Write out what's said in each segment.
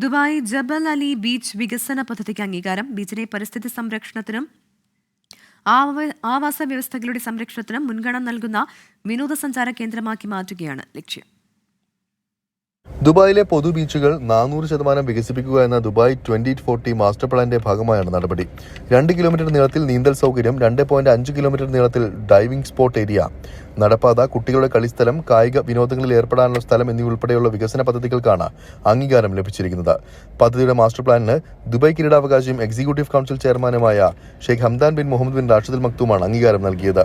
Dubai ജബൽ Ali beach വികസന പദ്ധതിക്ക് അംഗീകാരം. ബീച്ചിനെ പരിസ്ഥിതി സംരക്ഷണത്തിനും ആവാസ വ്യവസ്ഥകളുടെ സംരക്ഷണത്തിനും മുൻഗണന നൽകുന്ന വിനോദസഞ്ചാര കേന്ദ്രമാക്കി മാറ്റുകയാണ് ലക്ഷ്യം. ദുബായിലെ പൊതു ബീച്ചുകൾ 400% വികസിപ്പിക്കുക എന്ന ദുബായ് 2040 മാസ്റ്റർ പ്ലാന്റെ ഭാഗമായാണ് നടപടി. 2 കിലോമീറ്റർ നീളത്തിൽ നീന്തൽ സൗകര്യം, 2.5 കിലോമീറ്റർ നീളത്തിൽ ഡൈവിംഗ് സ്പോട്ട് ഏരിയ, നടപ്പാത, കുട്ടികളുടെ കളിസ്ഥലം, കായിക വിനോദങ്ങളിൽ ഏർപ്പെടാനുള്ള സ്ഥലം എന്നിവയുൾപ്പെടെയുള്ള വികസന പദ്ധതികൾക്കാണ് അംഗീകാരം ലഭിച്ചിരിക്കുന്നത്. പദ്ധതിയുടെ മാസ്റ്റർ പ്ലാനിന് ദുബായ് കിരീടാവകാശിയും എക്സിക്യൂട്ടീവ് കൌൺസിൽ ചെയർമാനുമായ Sheikh Hamdan bin Mohammed bin Rashid Al മക്തൂമാണ് അംഗീകാരം നൽകിയത്.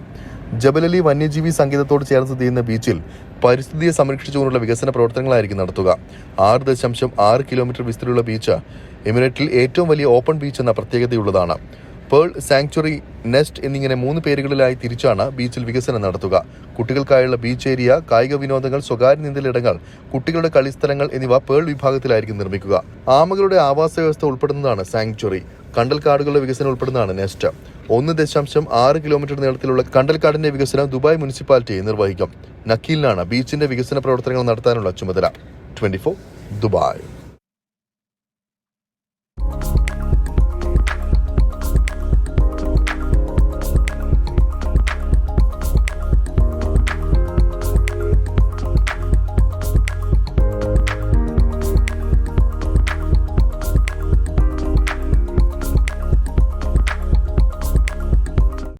ജബലലി വന്യജീവി സങ്കേതത്തോട് ചേർന്ന് സ്ഥിതി ചെയ്യുന്ന ബീച്ചിൽ പരിസ്ഥിതിയെ സംരക്ഷിച്ചുകൊണ്ടുള്ള വികസന പ്രവർത്തനങ്ങളായിരിക്കും നടത്തുക. 6.6 കിലോമീറ്റർ വിസ്തൃതിയുള്ള ബീച്ച് എമിറേറ്റിൽ ഏറ്റവും വലിയ ഓപ്പൺ ബീച്ച് എന്ന പ്രത്യേകതയുള്ളതാണ്. പേൾ, സാങ്ച്വറി, നെസ്റ്റ് എന്നിങ്ങനെ 3 പേരുകളിലായി തിരിച്ചാണ് ബീച്ചിൽ വികസനം നടത്തുക. കുട്ടികൾക്കായുള്ള ബീച്ച് ഏരിയ, കായിക വിനോദങ്ങൾ, സ്വകാര്യ നീന്തലിടങ്ങൾ, കുട്ടികളുടെ കളിസ്ഥലങ്ങൾ എന്നിവ പേൾ വിഭാഗത്തിലായിരിക്കും നിർമ്മിക്കുക. ആമകളുടെ ആവാസ വ്യവസ്ഥ ഉൾപ്പെടുന്നതാണ് സാങ്ച്വറി. കണ്ടൽക്കാടുകളുടെ വികസനം ഉൾപ്പെടുന്നതാണ് നെസ്റ്റ്. 1.6 കിലോമീറ്റർ നീളത്തിലുള്ള കണ്ടൽക്കാടിന്റെ വികസനം ദുബായ് മുനിസിപ്പാലിറ്റി നിർവഹിക്കും. നക്കീലിനാണ് ബീച്ചിന്റെ വികസന പ്രവർത്തനങ്ങൾ നടത്താനുള്ള ചുമതല. 24 ദുബായ്.